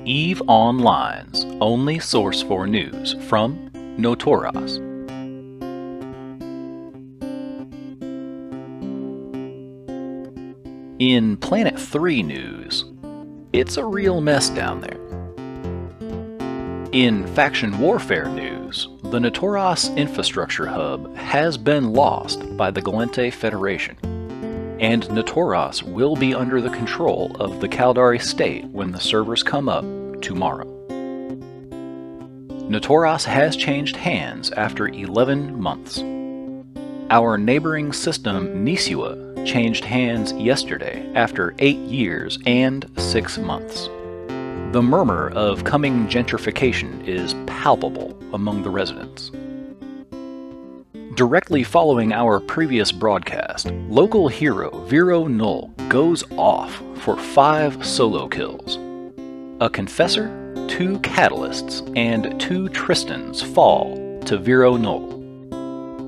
EVE Online's only source for news from Notoras. In Planet 3 news, it's a real mess down there. In faction warfare news, the Notoras infrastructure hub has been lost by the Galente Federation, and Notoras will be under the control of the Caldari state when the servers come up tomorrow. Notoras has changed hands after 11 months. Our neighboring system Nisua changed hands yesterday after 8 years and 6 months. The murmur of coming gentrification is palpable among the residents. Directly following our previous broadcast, local hero Vero Null goes off for 5 solo kills. A Confessor, 2 Catalysts, and 2 Tristans fall to Vero Null.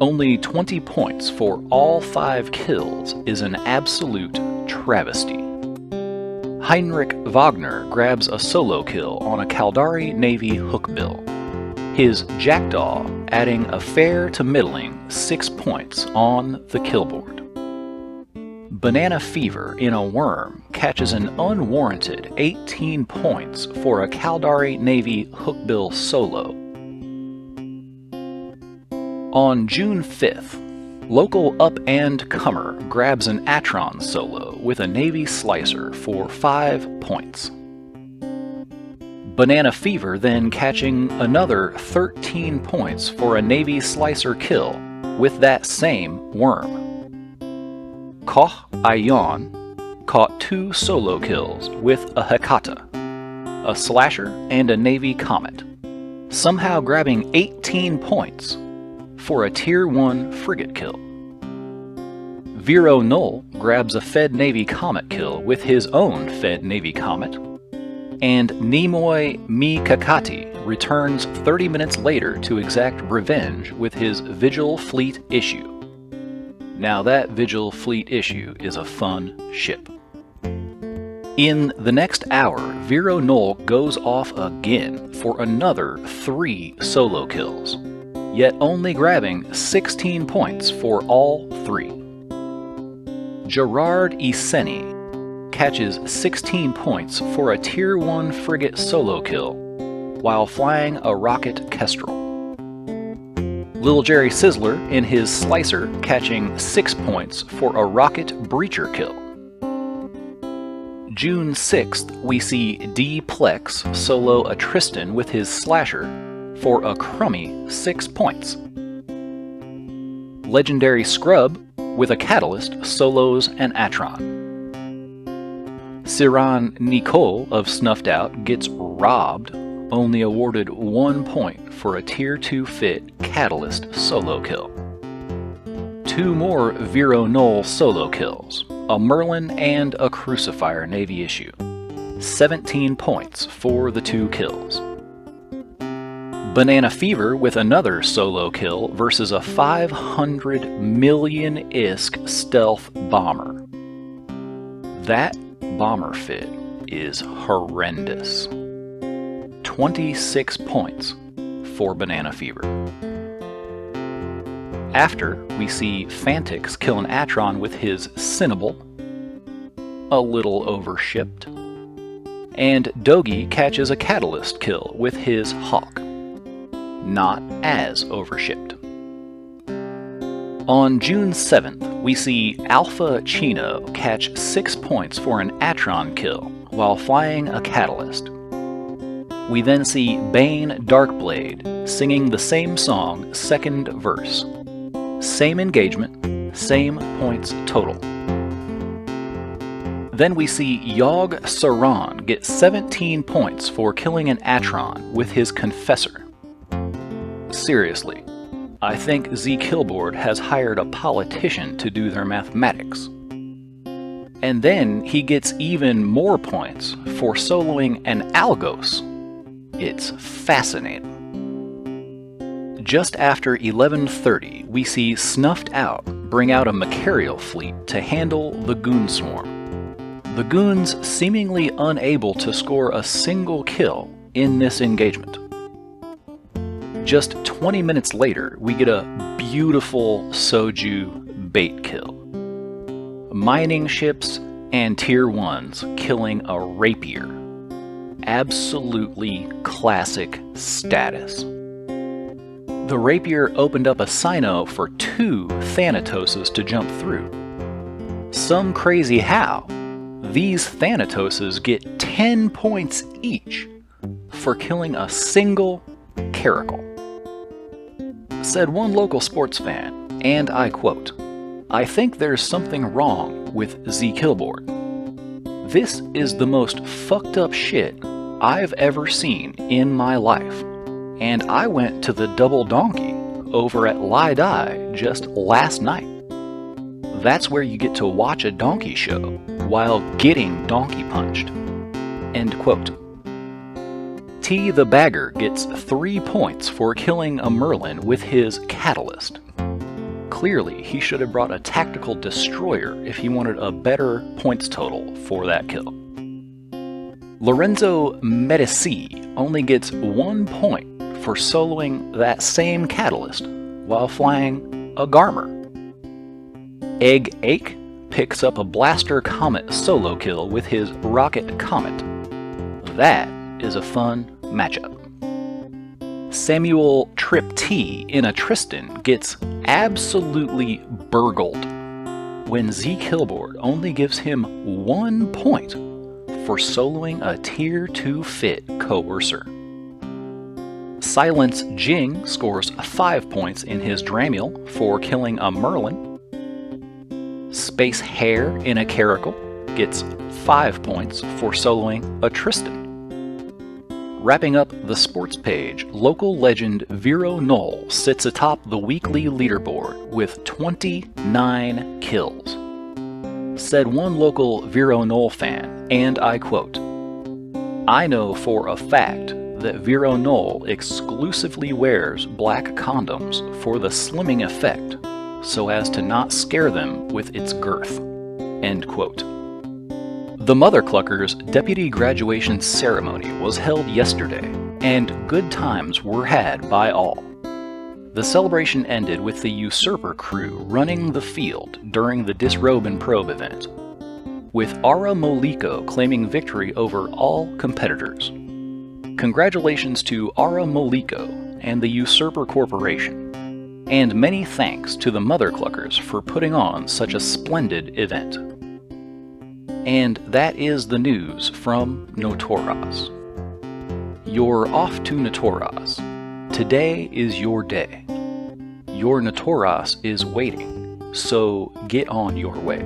Only 20 points for all 5 kills is an absolute travesty. Heinrich Wagner grabs a solo kill on a Caldari Navy hookbill. His Jackdaw adding a fair to middling 6 points on the kill board. Banana Fever in a Worm catches an unwarranted 18 points for a Caldari Navy hookbill solo. On June 5th, local Up and Comer grabs an Atron solo with a Navy Slicer for 5 points. Banana Fever then catching another 13 points for a Navy Slicer kill with that same worm. Koch Ayon caught 2 solo kills with a Hekata, a Slasher, and a Navy Comet, somehow grabbing 18 points for a Tier 1 frigate kill. Vero Null grabs a Fed Navy Comet kill with his own Fed Navy Comet, and Nimoy Mikakati returns 30 minutes later to exact revenge with his Vigil Fleet issue. Now that Vigil Fleet issue is a fun ship. In the next hour, Vero Null goes off again for another 3 solo kills, yet only grabbing 16 points for all 3. Gerard Iseni catches 16 points for a Tier 1 frigate solo kill while flying a rocket Kestrel. Liljerry Sizzler in his Slicer catching 6 points for a rocket breacher kill. June 6th, we see D. Plex solo a Tristan with his Slasher for a crummy 6 points. Legendary Scrub with a Catalyst solos an Atron. Siran Nicole of Snuffed Out gets robbed, only awarded 1 point for a Tier 2 fit Catalyst solo kill. 2 more Vero Null solo kills, a Merlin and a Crucifier Navy issue. 17 points for the 2 kills. Banana Fever with another solo kill versus a 500 million ISK stealth bomber. That bomber fit is horrendous. 26 points for Banana Fever. After, we see Fantix kill an Atron with his Cinnable, a little overshipped, and Dogi catches a Catalyst kill with his Hawk, not as overshipped. On June 7th, we see Alpha Chino catch 6 points for an Atron kill while flying a Catalyst. We then see Bane Darkblade singing the same song, second verse. Same engagement, same points total. Then we see Yogg Saran get 17 points for killing an Atron with his Confessor. Seriously, I think Z Killboard has hired a politician to do their mathematics. And then he gets even more points for soloing an Algos. It's fascinating. Just after 11:30, we see Snuffed Out bring out a Macarial fleet to handle the Goon Swarm. the goons seemingly unable to score a single kill in this engagement. Just 20 minutes later, we get a beautiful SOJU bait kill. Mining ships and Tier 1s killing a rapier. Absolutely classic status. The rapier opened up a sino for 2 Thanatoses to jump through. Some crazy how, these Thanatoses get 10 points each for killing a single caracal. Said one local sports fan, and I quote, "I think there's something wrong with Z Killboard. This is the most fucked up shit I've ever seen in my life. And I went to the Double Donkey over at Lai Dai just last night. That's where you get to watch a donkey show while getting donkey punched." End quote. T the Bagger gets 3 points for killing a Merlin with his Catalyst. Clearly, he should have brought a tactical destroyer if he wanted a better points total for that kill. Lorenzo Medici only gets 1 point for soloing that same Catalyst while flying a Garmer. Egg Ake picks up a Blaster Comet solo kill with his Rocket Comet. That is a fun matchup. Samuel Trip T in a Tristan gets absolutely burgled when Z Killboard only gives him 1 point for soloing a Tier 2 fit Coercer. Silence Jing scores 5 points in his Dramiel for killing a Merlin. Space Hare in a Caracal gets 5 points for soloing a Tristan. Wrapping up the sports page, local legend Vero Null sits atop the weekly leaderboard with 29 kills. Said one local Vero Null fan, and I quote, "I know for a fact that Vero Null exclusively wears black condoms for the slimming effect, so as to not scare them with its girth." End quote. The Mother Cluckers' deputy graduation ceremony was held yesterday, and good times were had by all. The celebration ended with the Usurper crew running the field during the Disrobe and Probe event, with Ara Moliko claiming victory over all competitors. Congratulations to Ara Moliko and the Usurper Corporation, and many thanks to the Mother Cluckers for putting on such a splendid event. And that is the news from Notoras. You're off to Notoras. Today is your day. Your Notoras is waiting, so get on your way.